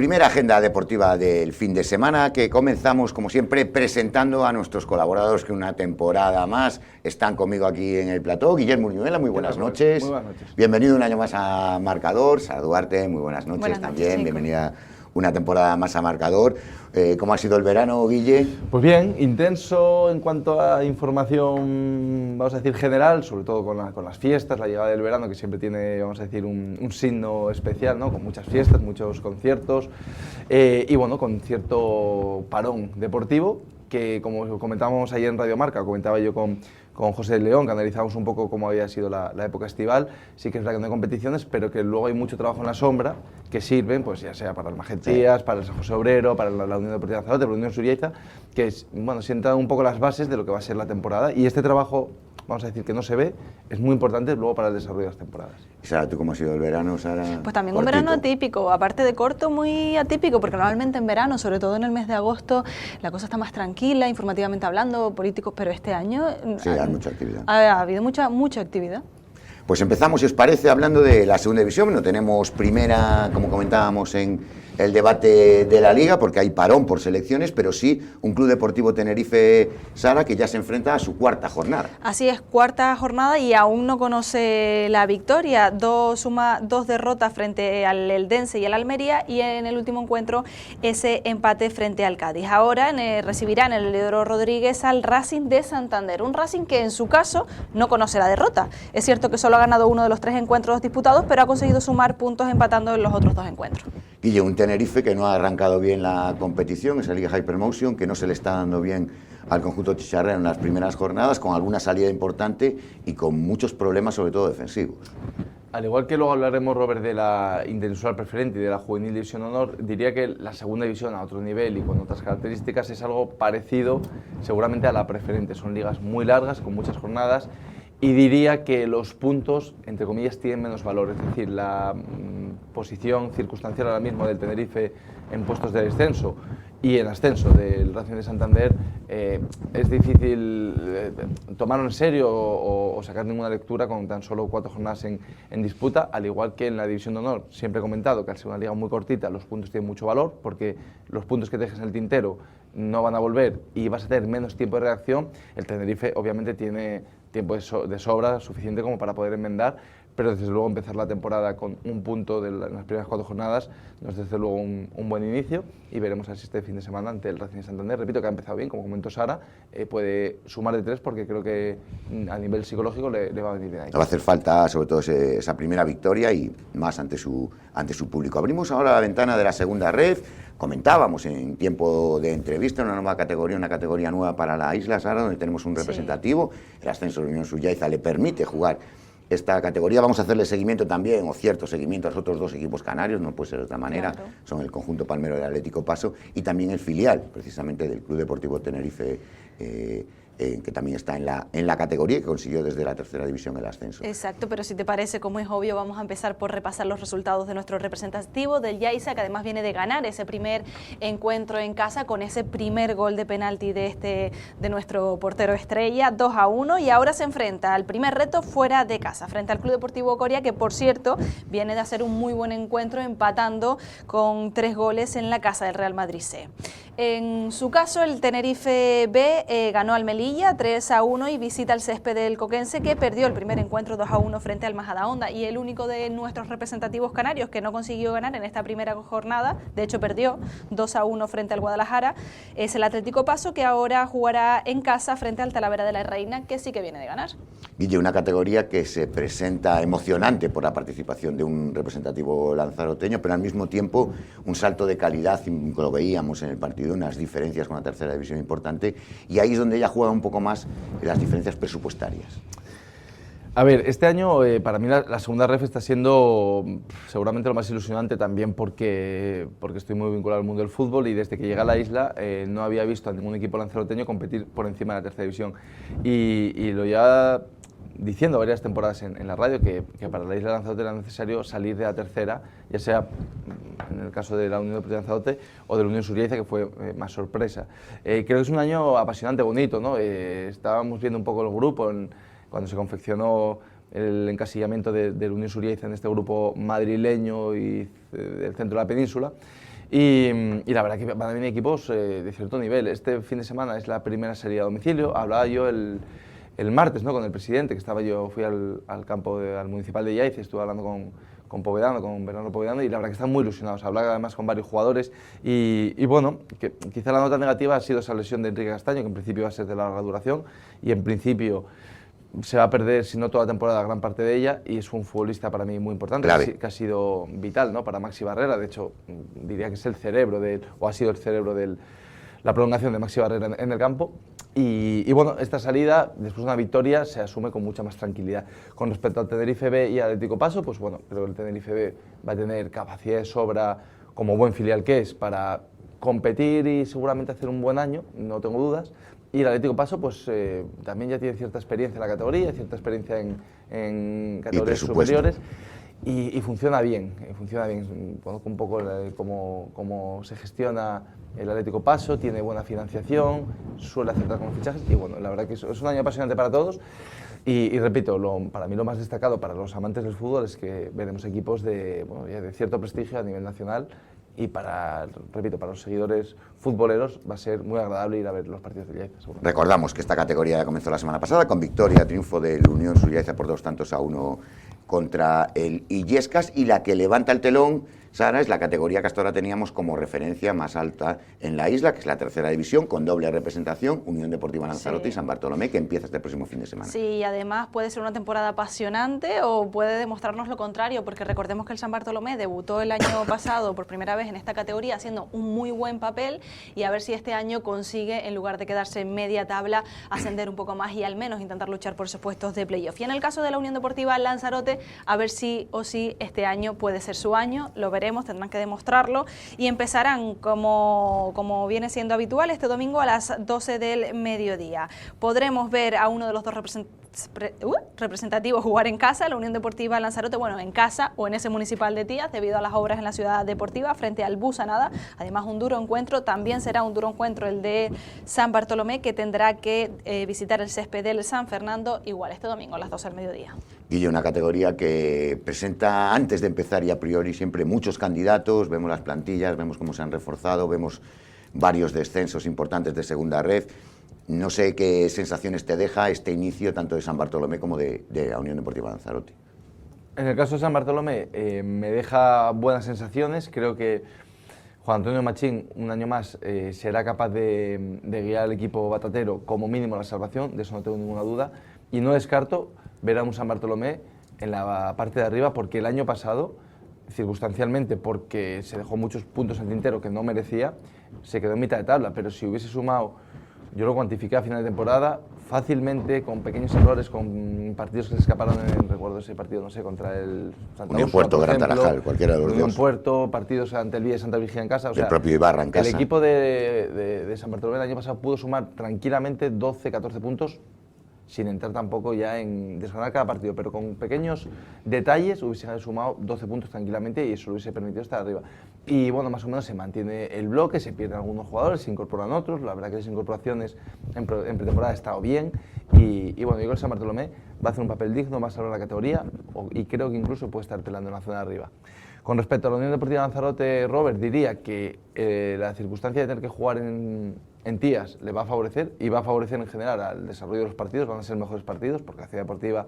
Primera agenda deportiva del fin de semana que comenzamos, como siempre, presentando a nuestros colaboradores que una temporada más están conmigo aquí en el plató. Guillermo Uñuela, muy buenas noches. Muy buenas noches. Bienvenido un año más a Marcador. Sara Duarte, muy buenas noches, Buenas también. noches, Bienvenida una temporada más a Marcador. ¿Cómo ha sido el verano, Guille? Pues bien, intenso en cuanto a información, vamos a decir, general, sobre todo con las fiestas, la llegada del verano, que siempre tiene, vamos a decir, un signo especial, ¿no? Con muchas fiestas, muchos conciertos y bueno, con cierto parón deportivo, que como comentábamos ayer en Radio Marca, comentaba yo con José León, que analizábamos un poco cómo había sido la época estival. Sí que es verdad que no hay competiciones, pero que luego hay mucho trabajo en la sombra que sirven, pues ya sea para el Magentías, para el San José Obrero, para la Unión Deportiva Lanzarote, para la Unión Suriaiza, que bueno, sientan un poco las bases de lo que va a ser la temporada. Y este trabajo, vamos a decir que no se ve, es muy importante luego para el desarrollo de las temporadas. Y Sara, ¿tú cómo ha sido el verano, Sara? Pues también Cortito. un verano atípico, aparte de corto, muy atípico, porque normalmente en verano, sobre todo en el mes de agosto, la cosa está más tranquila, informativamente hablando, políticos, pero este año Sí, hay mucha actividad. ha habido mucha actividad. Pues empezamos, si os parece, hablando de la segunda división. No tenemos primera, como comentábamos, en el debate de la Liga, porque hay parón por selecciones, pero sí un Club Deportivo Tenerife, Sara, que ya se enfrenta a su cuarta jornada. Así es, cuarta jornada y aún no conoce la victoria. Dos derrotas frente al Eldense y al Almería, y en el último encuentro ese empate frente al Cádiz. Ahora recibirán el Leodoro Rodríguez al Racing de Santander, un Racing que en su caso no conoce la derrota. Es cierto que solo ha ganado uno de los 3 encuentros disputados, pero ha conseguido sumar puntos empatando en los otros 2 encuentros. Guille, un Tenerife que no ha arrancado bien la competición, esa Liga Hypermotion, que no se le está dando bien al conjunto chicharrero en las primeras jornadas, con alguna salida importante y con muchos problemas, sobre todo defensivos. Al igual que luego hablaremos, Robert, de la Interinsular Preferente y de la Juvenil División Honor, diría que la segunda división a otro nivel y con otras características es algo parecido seguramente a la Preferente. Son ligas muy largas, con muchas jornadas, y diría que los puntos, entre comillas, tienen menos valor. Es decir, la posición circunstancial ahora mismo del Tenerife en puestos de descenso y en ascenso del Racing de Santander, es difícil tomarlo en serio o sacar ninguna lectura con tan solo 4 jornadas en disputa, al igual que en la División de Honor. Siempre he comentado que al ser una liga muy cortita, los puntos tienen mucho valor, porque los puntos que dejes en el tintero no van a volver y vas a tener menos tiempo de reacción. El Tenerife obviamente tiene tiempo de sobra suficiente como para poder enmendar, pero desde luego empezar la temporada con un punto en las primeras 4 jornadas no es desde luego un buen inicio, y veremos si este fin de semana ante el Racing de Santander, repito, que ha empezado bien, como comentó Sara, puede sumar de 3, porque creo que a nivel psicológico le va a venir bien ahí. Le va a hacer falta sobre todo esa primera victoria y más ante su público. Abrimos ahora la ventana de la segunda red. Comentábamos en tiempo de entrevista una nueva categoría, una categoría nueva para la isla, Sara, donde tenemos un representativo. Sí. El ascenso de la Unión Suriaiza le permite jugar esta categoría. Vamos a hacerle seguimiento también, o cierto seguimiento, a los otros 2 equipos canarios, no puede ser de otra manera. Claro. Son el conjunto palmero del Atlético Paso y también el filial, precisamente, del Club Deportivo Tenerife, que también está en la categoría, que consiguió desde la tercera división el ascenso. Exacto, pero si te parece, como es obvio, vamos a empezar por repasar los resultados de nuestro representativo del Yaiza, que además viene de ganar ese primer encuentro en casa con ese primer gol de penalti de nuestro portero estrella, 2-1, y ahora se enfrenta al primer reto fuera de casa, frente al Club Deportivo Coria, que por cierto viene de hacer un muy buen encuentro empatando con 3 goles en la casa del Real Madrid C. En su caso, el Tenerife B ganó al Melilla 3-1 y visita el Césped del Coquense, que perdió el primer encuentro 2-1 frente al Majadahonda, y el único de nuestros representativos canarios que no consiguió ganar en esta primera jornada, de hecho perdió 2-1 frente al Guadalajara, es el Atlético Paso, que ahora jugará en casa frente al Talavera de la Reina, que sí que viene de ganar. Guille, una categoría que se presenta emocionante por la participación de un representativo lanzaroteño, pero al mismo tiempo un salto de calidad, lo veíamos en el partido, unas diferencias con la tercera división importante, y ahí es donde ella juega un poco más las diferencias presupuestarias. A ver, este año para mí la segunda ref está siendo seguramente lo más ilusionante también porque estoy muy vinculado al mundo del fútbol y desde que llegué a la isla no había visto a ningún equipo lanzaroteño competir por encima de la tercera división. Y lo ya diciendo varias temporadas en la radio que para la isla de Lanzarote era necesario salir de la tercera, ya sea en el caso de la Unión Deportiva de Lanzarote o de la Unión Suriaiza, que fue más sorpresa. Creo que es un año apasionante, bonito, ¿no? Estábamos viendo un poco el grupo cuando se confeccionó el encasillamiento del Unión Suriaiza en este grupo madrileño y del centro de la península. Y la verdad que van a venir equipos de cierto nivel. Este fin de semana es la primera serie a domicilio. Hablaba yo el martes, ¿no?, con el presidente, que estaba yo, fui al campo al municipal de Yaiza, estuve hablando con Povedano, con Bernardo Povedano, y la verdad que están muy ilusionados. Hablaba además con varios jugadores y bueno, que quizá la nota negativa ha sido esa lesión de Enrique Castaño, que en principio va a ser de larga duración y en principio se va a perder, si no toda la temporada, gran parte de ella, y es un futbolista para mí muy importante, que ha sido vital, ¿no?, para Maxi Barrera. De hecho, diría que es el cerebro o ha sido el cerebro de la prolongación de Maxi Barrera en el campo. Y bueno, esta salida, después de una victoria, se asume con mucha más tranquilidad. Con respecto al Tenerife B y al Atlético Paso, pues bueno, creo que el Tenerife B va a tener capacidad de sobra, como buen filial que es, para competir y seguramente hacer un buen año, no tengo dudas. Y el Atlético Paso, pues también ya tiene cierta experiencia en la categoría, cierta experiencia en categorías superiores. Y funciona bien, Conozco un poco cómo se gestiona el Atlético Paso, tiene buena financiación, suele acertar con los fichajes y bueno, la verdad que es un año apasionante para todos y repito, para mí lo más destacado para los amantes del fútbol es que veremos equipos de cierto prestigio a nivel nacional y para los seguidores futboleros va a ser muy agradable ir a ver los partidos de Yaiza. Recordamos que esta categoría ya comenzó la semana pasada con victoria, triunfo del Unión Suriaiza por 2-1 contra el Illescas, y la que levanta el telón, Sara, es la categoría que hasta ahora teníamos como referencia más alta en la isla, que es la tercera división, con doble representación, Unión Deportiva Lanzarote y San Bartolomé, que empieza este próximo fin de semana. Sí, y además puede ser una temporada apasionante o puede demostrarnos lo contrario, porque recordemos que el San Bartolomé debutó el año pasado por primera vez en esta categoría haciendo un muy buen papel, y a ver si este año consigue, en lugar de quedarse en media tabla, ascender un poco más y al menos intentar luchar por esos puestos de playoff. Y en el caso de la Unión Deportiva Lanzarote, a ver si o si este año puede ser su año, lo veremos, tendrán que demostrarlo, y empezarán como viene siendo habitual este domingo a las 12 del mediodía. Podremos ver a uno de los dos representativos jugar en casa, la Unión Deportiva Lanzarote, bueno, en casa o en ese municipal de Tías, debido a las obras en la ciudad deportiva frente al Busanada. Además, un duro encuentro, también será un duro encuentro el de San Bartolomé, que tendrá que visitar el césped del San Fernando, igual este domingo a las 12 del mediodía. Guille, una categoría que presenta, antes de empezar y a priori, siempre muchos candidatos, vemos las plantillas, vemos cómo se han reforzado, vemos varios descensos importantes de segunda red. No sé qué sensaciones te deja este inicio tanto de San Bartolomé como de la Unión Deportiva Lanzarote. En el caso de San Bartolomé me deja buenas sensaciones. Creo que Juan Antonio Machín, un año más, será capaz de guiar al equipo batatero como mínimo a la salvación, de eso no tengo ninguna duda. Y no descarto ver a un San Bartolomé en la parte de arriba, porque el año pasado, circunstancialmente, porque se dejó muchos puntos en tintero que no merecía, se quedó en mitad de tabla, pero si hubiese sumado, yo lo cuantifiqué a final de temporada, fácilmente, con pequeños errores, con partidos que se escaparon, recuerdo ese partido, no sé, contra el Santa Unión Puerto, Gran Tarajal, cualquiera de los Unión dos. Puerto, partidos ante el Villa de Santa Virgen en casa, o sea, el propio Ibarra en casa. El equipo de San Bartolomé el año pasado pudo sumar tranquilamente 12-14 puntos, sin entrar tampoco ya en desganar cada partido, pero con pequeños detalles hubiese sumado 12 puntos tranquilamente y eso lo hubiese permitido estar arriba. Y bueno, más o menos se mantiene el bloque, se pierden algunos jugadores, se incorporan otros, la verdad que las incorporaciones en pretemporada ha estado bien y bueno, yo creo que el San Bartolomé va a hacer un papel digno, va a salvar la categoría y creo que incluso puede estar peleando en la zona de arriba. Con respecto a la Unión Deportiva Lanzarote, Robert, diría que la circunstancia de tener que jugar en Tías le va a favorecer y va a favorecer en general al desarrollo de los partidos, van a ser mejores partidos porque la ciudad deportiva,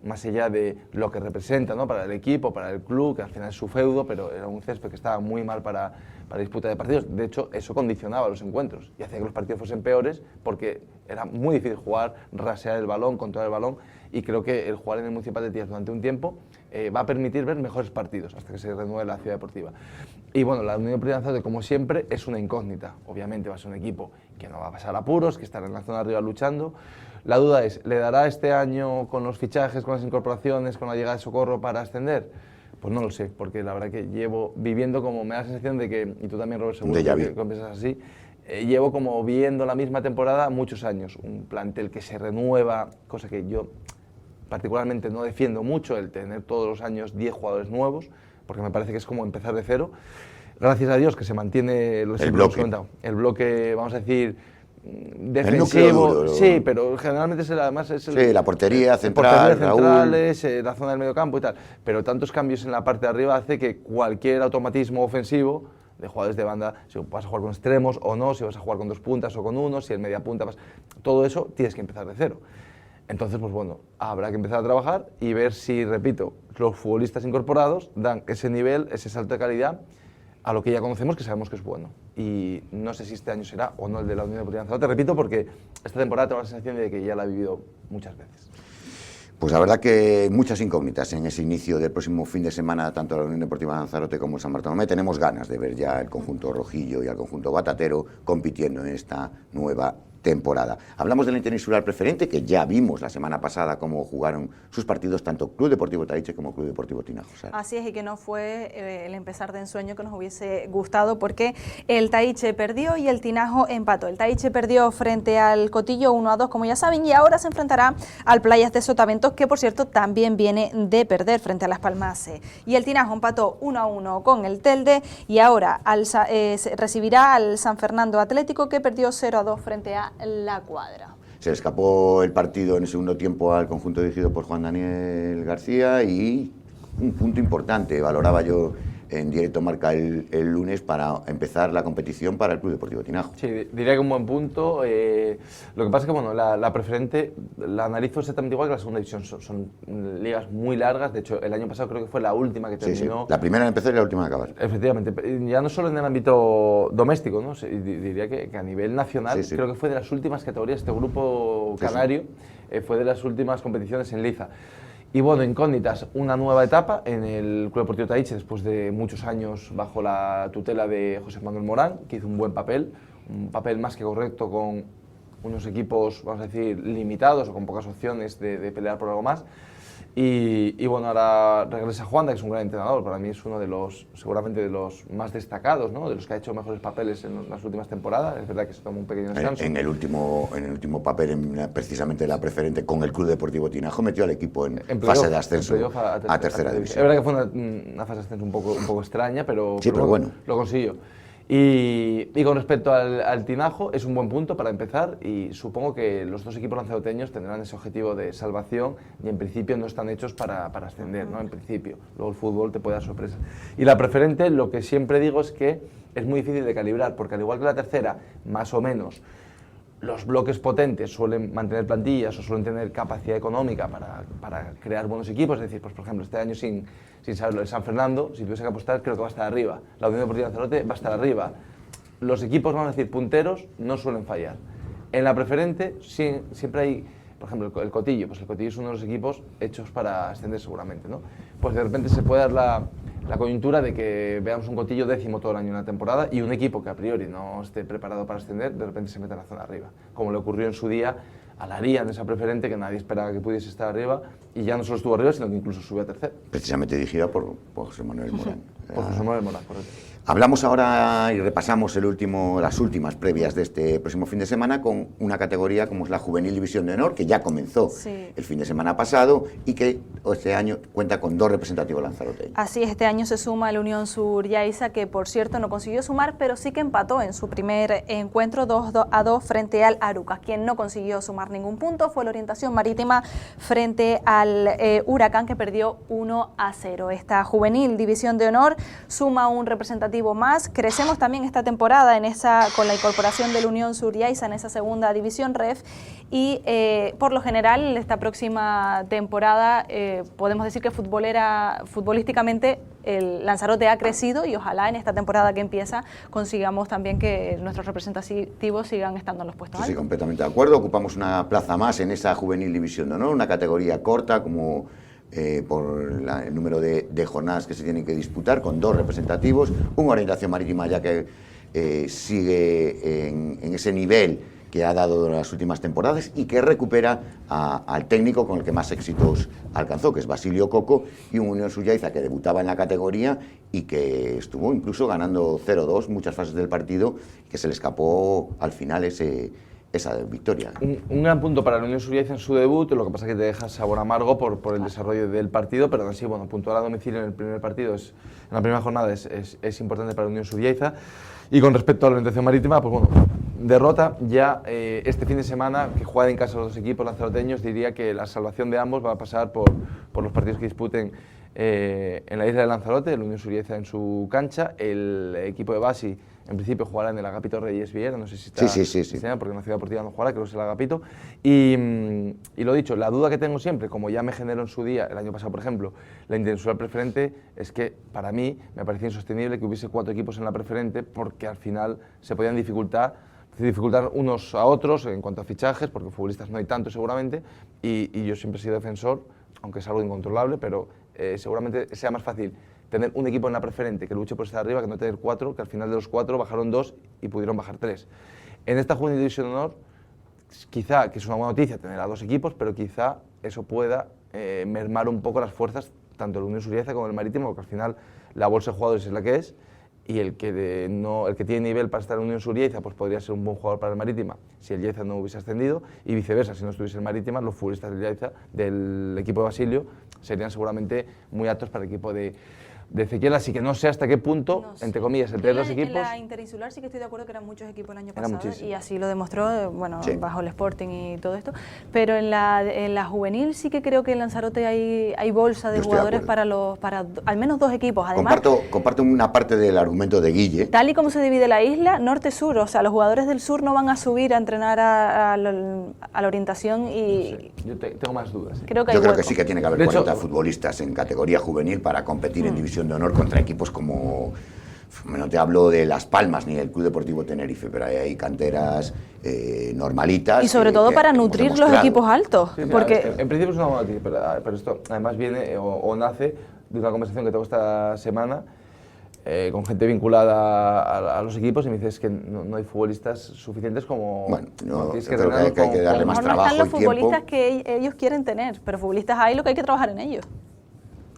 más allá de lo que representa, ¿no?, para el equipo, para el club, que al final es su feudo, pero era un césped que estaba muy mal para disputa de partidos. De hecho, eso condicionaba los encuentros y hacía que los partidos fuesen peores porque era muy difícil jugar, rasear el balón, controlar el balón, y creo que el jugar en el Municipal de Tías durante un tiempo va a permitir ver mejores partidos hasta que se renueve la ciudad deportiva. Y bueno, la Unión Deportiva Lanzarote, como siempre, es una incógnita. Obviamente va a ser un equipo que no va a pasar apuros, que estará en la zona de arriba luchando. La duda es, ¿le dará este año con los fichajes, con las incorporaciones, con la llegada de Socorro para ascender? Pues no lo sé, porque la verdad que llevo viviendo como, me da la sensación de que, y tú también, Robert, seguro que piensas así, llevo como viendo la misma temporada muchos años, un plantel que se renueva, cosa que yo particularmente no defiendo mucho, el tener todos los años 10 jugadores nuevos, porque me parece que es como empezar de cero. Gracias a Dios que se mantiene el bloque, vamos a decir, defensivo. duro, Sí, pero generalmente además es sí, la portería central, la zona del medio campo y tal. Pero tantos cambios en la parte de arriba hace que cualquier automatismo ofensivo de jugadores de banda, si vas a jugar con extremos o no, si vas a jugar con 2 puntas o con 1, si el media punta vas, todo eso tienes que empezar de cero. Entonces, pues bueno, habrá que empezar a trabajar y ver si, repito, los futbolistas incorporados dan ese nivel, ese salto de calidad a lo que ya conocemos, que sabemos que es bueno. Y no sé si este año será o no el de la Unión Deportiva Lanzarote, repito, porque esta temporada tengo la sensación de que ya la he vivido muchas veces. Pues la verdad que muchas incógnitas en ese inicio del próximo fin de semana, tanto la Unión Deportiva Lanzarote como el San Bartolomé. Tenemos ganas de ver ya el conjunto rojillo y al conjunto batatero compitiendo en esta nueva temporada. Hablamos del interinsular preferente, que ya vimos la semana pasada cómo jugaron sus partidos tanto Club Deportivo Taiche como Club Deportivo Tinajo. Así es, y que no fue el empezar de ensueño que nos hubiese gustado, porque el Taiche perdió y el Tinajo empató. El Taiche perdió frente al Cotillo 1-2, como ya saben, y ahora se enfrentará al Playas de Sotavento, que por cierto también viene de perder frente a Las Palmas. Y el Tinajo empató 1-1 con el Telde y ahora recibirá al San Fernando Atlético, que perdió 0-2 frente a La Cuadra. Se le escapó el partido en el segundo tiempo al conjunto dirigido por Juan Daniel García y un punto importante, valoraba yo en directo Marca el lunes, para empezar la competición para el Club Deportivo Tinajo. Sí, diría que un buen punto. Lo que pasa es que bueno, la preferente la analizo exactamente igual que la segunda división. Son ligas muy largas. De hecho, el año pasado creo que fue la última que terminó. Sí. La primera en empezar y la última en acabar. Efectivamente. Ya no solo en el ámbito doméstico, ¿no? Diría que a nivel nacional, creo que fue de las últimas categorías. Este grupo canario fue de las últimas competiciones en liza. Y bueno, incógnitas, una nueva etapa en el Club Deportivo Taiche después de muchos años bajo la tutela de José Manuel Morán, que hizo un buen papel, un papel más que correcto con unos equipos, vamos a decir, limitados o con pocas opciones de pelear por algo más. Y bueno, ahora regresa Juanda, que es un gran entrenador, para mí es uno de los, seguramente de los más destacados, ¿no? De los que ha hecho mejores papeles en las últimas temporadas. Es verdad que se tomó un pequeño descanso. En el último papel, precisamente la preferente con el Club Deportivo Tinajo, metió al equipo en fase de ascenso a tercera división. Es verdad que fue una fase de ascenso un poco extraña, pero bueno, lo consiguió. Y con respecto al Tinajo, es un buen punto para empezar, y supongo que los dos equipos lanzaroteños tendrán ese objetivo de salvación y en principio no están hechos para ascender, ¿no? En principio. Luego el fútbol te puede dar sorpresas. Y la preferente, lo que siempre digo es que es muy difícil de calibrar, porque al igual que la tercera, más o menos, los bloques potentes suelen mantener plantillas o suelen tener capacidad económica para crear buenos equipos. Es decir, pues por ejemplo, este año sin saberlo, el San Fernando, si tuviese que apostar, creo que va a estar arriba. La Unión Deportiva Lanzarote va a estar arriba. Los equipos, vamos a decir, punteros, no suelen fallar. En la preferente siempre hay, por ejemplo, el Cotillo. Pues el Cotillo es uno de los equipos hechos para ascender seguramente, ¿no? Pues de repente se puede dar la coyuntura de que veamos un Cotillo 10º todo el año en la temporada y un equipo que a priori no esté preparado para ascender, de repente se mete en la zona arriba, como le ocurrió en su día a la Ría en esa preferente, que nadie esperaba que pudiese estar arriba, y ya no solo estuvo arriba, sino que incluso subió a tercera. Precisamente dirigida por José Manuel Morán. Por José Manuel Morán, correcto. Hablamos ahora y repasamos las últimas previas de este próximo fin de semana con una categoría como es la Juvenil División de Honor, que ya comenzó el fin de semana pasado y que este año cuenta con 2 representativos lanzaroteños. Así es, este año se suma el Unión Sur Yaiza, que por cierto no consiguió sumar, pero sí que empató en su primer encuentro 2-2 frente al Arucas. Quien no consiguió sumar ningún punto fue la Orientación Marítima frente al Huracán, que perdió 1-0. Esta Juvenil División de Honor suma un representativo más. Crecemos también esta temporada con la incorporación del Unión Sur Yaiza en esa segunda división REF, y por lo general esta próxima temporada podemos decir que futbolísticamente el Lanzarote ha crecido, y ojalá en esta temporada que empieza consigamos también que nuestros representativos sigan estando en los puestos altos. Sí, completamente de acuerdo. Ocupamos una plaza más en esa Juvenil División de Honor, una categoría corta como por el número de jornadas que se tienen que disputar, con 2 representativos, una Orientación Marítima ya que sigue en ese nivel que ha dado en las últimas temporadas y que recupera al técnico con el que más éxitos alcanzó, que es Basilio Coco, y un Unión Sur Yaiza que debutaba en la categoría y que estuvo incluso ganando 0-2 muchas fases del partido, que se le escapó al final esa victoria. Un gran punto para la Unión Sur Yaiza en su debut, lo que pasa es que te deja sabor amargo por el desarrollo del partido, pero así, bueno, puntuar a domicilio en el primer partido, en la primera jornada es importante para la Unión Sur Yaiza. Y con respecto a la Orientación Marítima, pues bueno, derrota. Ya este fin de semana, que juegan en casa los dos equipos lanzaroteños, diría que la salvación de ambos va a pasar por los partidos que disputen en la isla de Lanzarote, el Unión Surieza en su cancha. El equipo de Basi, en principio, jugará en el Agapito Reyes Viera, no sé si está, sí. porque en la Ciudad Deportiva no jugará, creo que es el Agapito. Y lo dicho, la duda que tengo siempre, como ya me generó en su día, el año pasado, por ejemplo, la intensual preferente, es que para mí me parecía insostenible que hubiese 4 equipos en la preferente, porque al final se podían dificultar unos a otros en cuanto a fichajes, porque futbolistas no hay tanto seguramente, y yo siempre he sido defensor, aunque es algo incontrolable, pero seguramente sea más fácil tener un equipo en la preferente que luche por estar arriba que no tener 4, que al final de los 4 bajaron 2 y pudieron bajar 3. En esta Juvenil División de Honor, quizá, que es una buena noticia tener a 2 equipos, pero quizá eso pueda mermar un poco las fuerzas, tanto el Unión Surieza como el Marítimo, porque al final la bolsa de jugadores es la que es, y el que tiene nivel para estar en Unión Surieza pues podría ser un buen jugador para el Marítima si el Lleida no hubiese ascendido, y viceversa, si no estuviese el Marítima, los futbolistas del equipo de Basilio serían seguramente muy aptos para el equipo de Ezequiel, así que no sé hasta qué punto, no sé, entre comillas, entre los equipos... En la interinsular sí que estoy de acuerdo que eran muchos equipos el año pasado, muchísimo. y así lo demostró, bueno, sí, bajo el Sporting y todo esto, pero en la juvenil sí que creo que en Lanzarote hay bolsa de jugadores para al menos 2 equipos. Además, comparto una parte del argumento de Guille. Tal y como se divide la isla, norte-sur, o sea, los jugadores del sur no van a subir a entrenar a la orientación y... No sé, yo tengo más dudas. Creo que yo creo que sí que tiene que haber 40 futbolistas en categoría juvenil para competir en división de honor contra equipos como, no te hablo de Las Palmas ni del Club Deportivo Tenerife, pero hay canteras normalitas. Y sobre todo para nutrir los equipos altos. Sí, porque en principio es una buena noticia, pero esto además viene o nace de una conversación que tengo esta semana con gente vinculada a los equipos, y me dices que no hay futbolistas suficientes como... Bueno, yo creo que hay que darle más trabajo y tiempo. No están los futbolistas que ellos quieren tener, pero futbolistas hay, lo que hay que trabajar en ellos.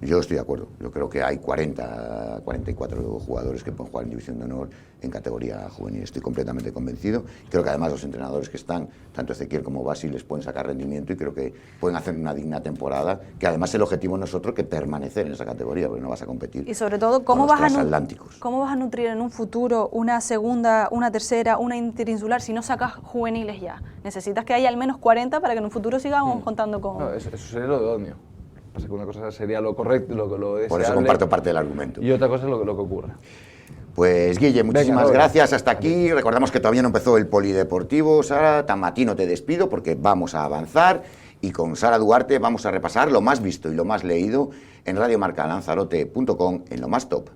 Yo estoy de acuerdo. Yo creo que hay 44 jugadores que pueden jugar en División de Honor en categoría juvenil. Estoy completamente convencido. Creo que además los entrenadores que están, tanto Ezequiel como Basi, les pueden sacar rendimiento y creo que pueden hacer una digna temporada, que además el objetivo no es otro que permanecer en esa categoría, porque no vas a competir. Y sobre todo, ¿cómo vas a nutrir en un futuro una segunda, una tercera, una interinsular si no sacas juveniles ya? Necesitas que haya al menos 40 para que en un futuro sigamos contando con... No, eso sería lo idóneo. Pasa que una cosa sería lo correcto, lo deseable. Por eso comparto parte del argumento. Y otra cosa es lo que ocurra. Pues Guille, muchísimas gracias. Hasta aquí. Recordamos que todavía no empezó el polideportivo. Sara, tan matino te despido porque vamos a avanzar y con Sara Duarte vamos a repasar lo más visto y lo más leído en radiomarcalanzarote.com en lo más top.